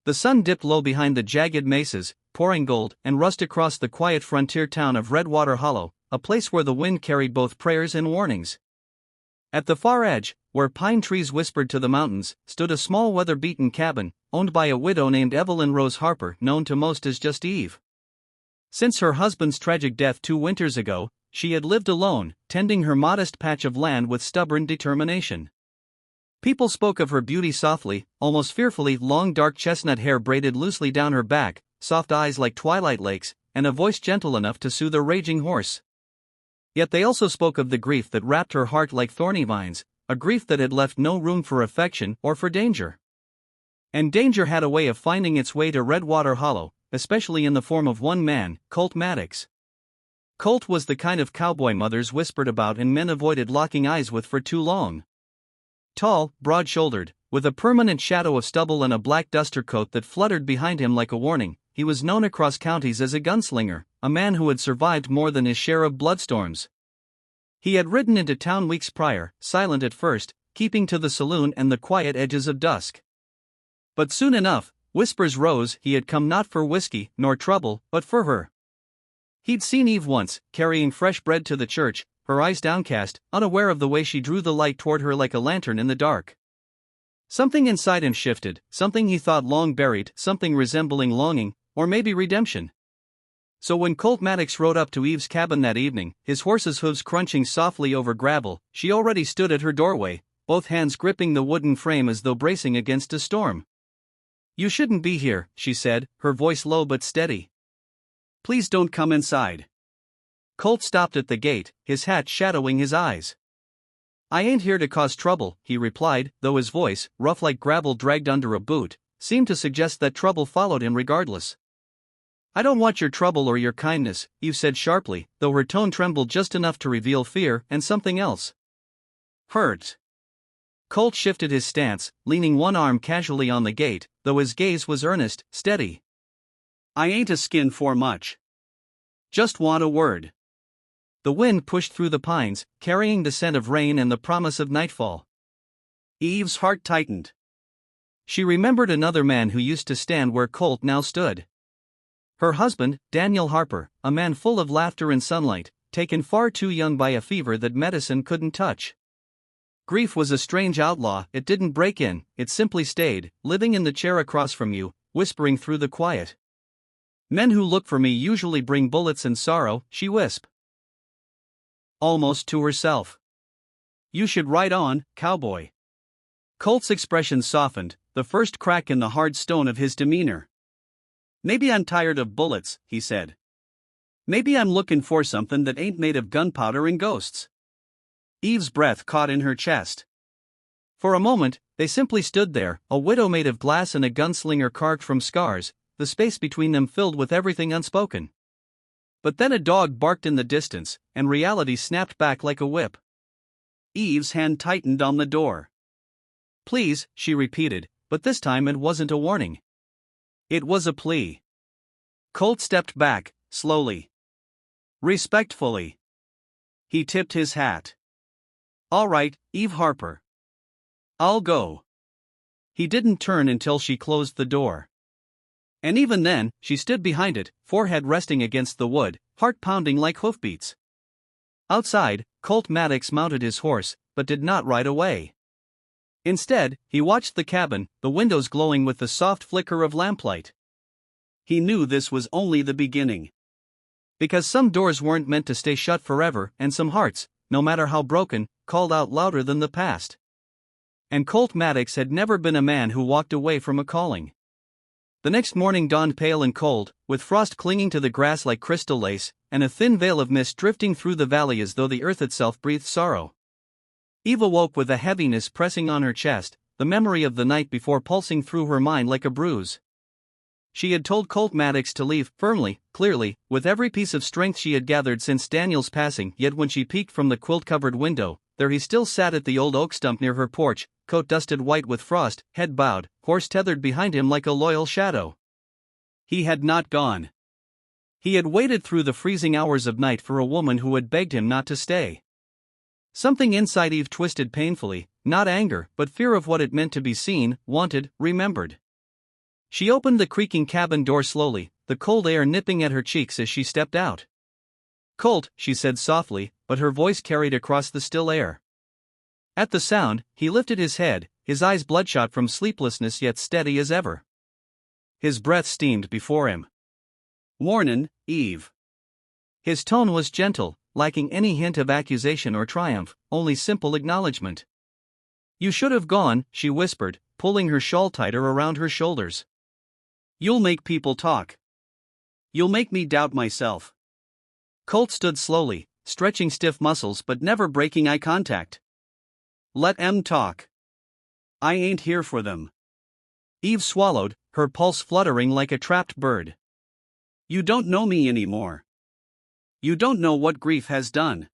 The sun dipped low behind the jagged mesas, pouring gold and rust across the quiet frontier town of Redwater Hollow, a place where the wind carried both prayers and warnings. At the far edge, where pine trees whispered to the mountains, stood a small weather-beaten cabin, owned by a widow named Evelyn Rose Harper, known to most as just Eve. Since her husband's tragic death 2 winters ago, she had lived alone, tending her modest patch of land with stubborn determination. People spoke of her beauty softly, almost fearfully, long dark chestnut hair braided loosely down her back, soft eyes like twilight lakes, and a voice gentle enough to soothe a raging horse. Yet they also spoke of the grief that wrapped her heart like thorny vines, a grief that had left no room for affection or for danger. And danger had a way of finding its way to Redwater Hollow, especially in the form of one man, Colt Maddox. Colt was the kind of cowboy mothers whispered about and men avoided locking eyes with for too long. Tall, broad-shouldered, with a permanent shadow of stubble and a black duster coat that fluttered behind him like a warning, he was known across counties as a gunslinger, a man who had survived more than his share of bloodstorms. He had ridden into town weeks prior, silent at first, keeping to the saloon and the quiet edges of dusk. But soon enough, whispers rose he had come not for whiskey nor trouble, but for her. He'd seen Eve once, carrying fresh bread to the church, her eyes downcast, unaware of the way she drew the light toward her like a lantern in the dark. Something inside him shifted, something he thought long buried, something resembling longing, or maybe redemption. So when Colt Maddox rode up to Eve's cabin that evening, his horse's hooves crunching softly over gravel, she already stood at her doorway, both hands gripping the wooden frame as though bracing against a storm. "You shouldn't be here," she said, her voice low but steady. "Please don't come inside." Colt stopped at the gate, his hat shadowing his eyes. "I ain't here to cause trouble," he replied, though his voice, rough like gravel dragged under a boot, seemed to suggest that trouble followed him regardless. "I don't want your trouble or your kindness," Eve said sharply, though her tone trembled just enough to reveal fear and something else. "Hurt." Colt shifted his stance, leaning one arm casually on the gate, though his gaze was earnest, steady. "I ain't a skin for much. Just want a word." The wind pushed through the pines, carrying the scent of rain and the promise of nightfall. Eve's heart tightened. She remembered another man who used to stand where Colt now stood. Her husband, Daniel Harper, a man full of laughter and sunlight, taken far too young by a fever that medicine couldn't touch. Grief was a strange outlaw, it didn't break in, it simply stayed, living in the chair across from you, whispering through the quiet. "Men who look for me usually bring bullets and sorrow," she whisped. Almost to herself. "You should ride on, cowboy." Colt's expression softened, the first crack in the hard stone of his demeanor. "Maybe I'm tired of bullets," he said. "Maybe I'm looking for something that ain't made of gunpowder and ghosts." Eve's breath caught in her chest. For a moment, they simply stood there, a widow made of glass and a gunslinger carved from scars, the space between them filled with everything unspoken. But then a dog barked in the distance, and reality snapped back like a whip. Eve's hand tightened on the door. "Please," she repeated, but this time it wasn't a warning. It was a plea. Colt stepped back, slowly. Respectfully. He tipped his hat. "All right, Eve Harper. I'll go." He didn't turn until she closed the door. And even then, she stood behind it, forehead resting against the wood, heart pounding like hoofbeats. Outside, Colt Maddox mounted his horse, but did not ride away. Instead, he watched the cabin, the windows glowing with the soft flicker of lamplight. He knew this was only the beginning. Because some doors weren't meant to stay shut forever, and some hearts, no matter how broken, called out louder than the past. And Colt Maddox had never been a man who walked away from a calling. The next morning dawned pale and cold, with frost clinging to the grass like crystal lace, and a thin veil of mist drifting through the valley as though the earth itself breathed sorrow. Eve awoke with a heaviness pressing on her chest, the memory of the night before pulsing through her mind like a bruise. She had told Colt Maddox to leave, firmly, clearly, with every piece of strength she had gathered since Daniel's passing, yet when she peeked from the quilt-covered window, there he still sat at the old oak stump near her porch, coat dusted white with frost, head bowed, horse tethered behind him like a loyal shadow. He had not gone. He had waited through the freezing hours of night for a woman who had begged him not to stay. Something inside Eve twisted painfully, not anger, but fear of what it meant to be seen, wanted, remembered. She opened the creaking cabin door slowly, the cold air nipping at her cheeks as she stepped out. "Colt," she said softly, but her voice carried across the still air. At the sound, he lifted his head, his eyes bloodshot from sleeplessness yet steady as ever. His breath steamed before him. "Mornin', Eve." His tone was gentle, lacking any hint of accusation or triumph, only simple acknowledgement. "You should have gone," she whispered, pulling her shawl tighter around her shoulders. "You'll make people talk. You'll make me doubt myself." Colt stood slowly, stretching stiff muscles but never breaking eye contact. "Let 'em talk. I ain't here for them." Eve swallowed, her pulse fluttering like a trapped bird. "You don't know me anymore. You don't know what grief has done."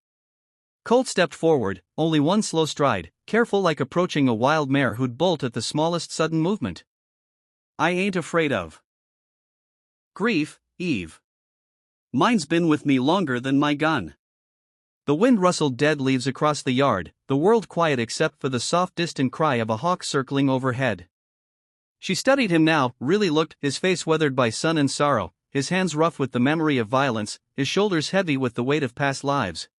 Colt stepped forward, only one slow stride, careful like approaching a wild mare who'd bolt at the smallest sudden movement. "I ain't afraid of grief, Eve. Mine's been with me longer than my gun." The wind rustled dead leaves across the yard, the world quiet except for the soft distant cry of a hawk circling overhead. She studied him now, really looked, his face weathered by sun and sorrow, his hands rough with the memory of violence, his shoulders heavy with the weight of past lives.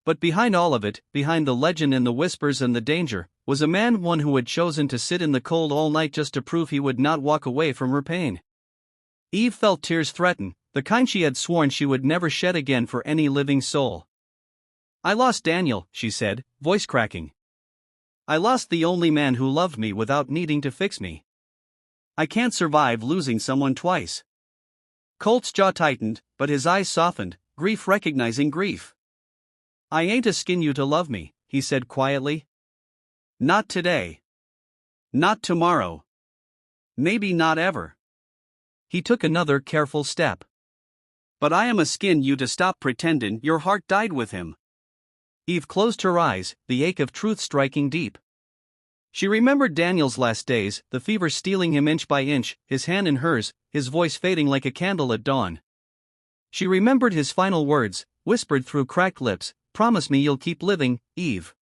But behind all of it, behind the legend and the whispers and the danger, was a man, one who had chosen to sit in the cold all night just to prove he would not walk away from her pain. Eve felt tears threaten, the kind she had sworn she would never shed again for any living soul. "I lost Daniel," she said, voice cracking. "I lost the only man who loved me without needing to fix me. I can't survive losing someone twice." Colt's jaw tightened, but his eyes softened, grief recognizing grief. "I ain't askin' you to love me," he said quietly. "Not today. Not tomorrow. Maybe not ever." He took another careful step. "But I am askin' you to stop pretendin' your heart died with him." Eve closed her eyes, the ache of truth striking deep. She remembered Daniel's last days, the fever stealing him inch by inch, his hand in hers, his voice fading like a candle at dawn. She remembered his final words, whispered through cracked lips, "Promise me you'll keep living, Eve."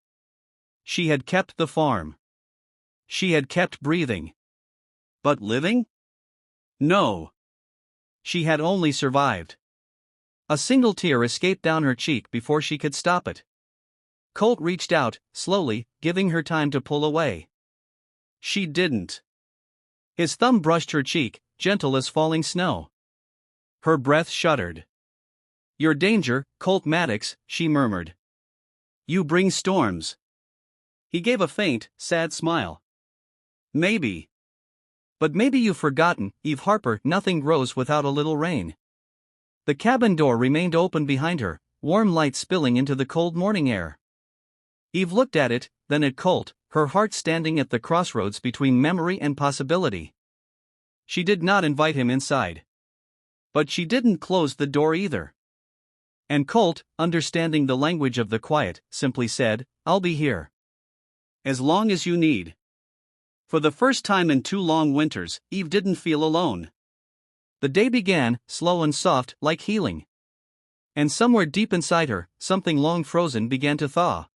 She had kept the farm. She had kept breathing. But living? No. She had only survived. A single tear escaped down her cheek before she could stop it. Colt reached out, slowly, giving her time to pull away. She didn't. His thumb brushed her cheek, gentle as falling snow. Her breath shuddered. "Your danger, Colt Maddox," she murmured. "You bring storms." He gave a faint, sad smile. "Maybe. But maybe you've forgotten, Eve Harper, nothing grows without a little rain." The cabin door remained open behind her, warm light spilling into the cold morning air. Eve looked at it, then at Colt, her heart standing at the crossroads between memory and possibility. She did not invite him inside. But she didn't close the door either. And Colt, understanding the language of the quiet, simply said, "I'll be here. As long as you need." For the first time in 2 long winters, Eve didn't feel alone. The day began, slow and soft, like healing. And somewhere deep inside her, something long frozen began to thaw.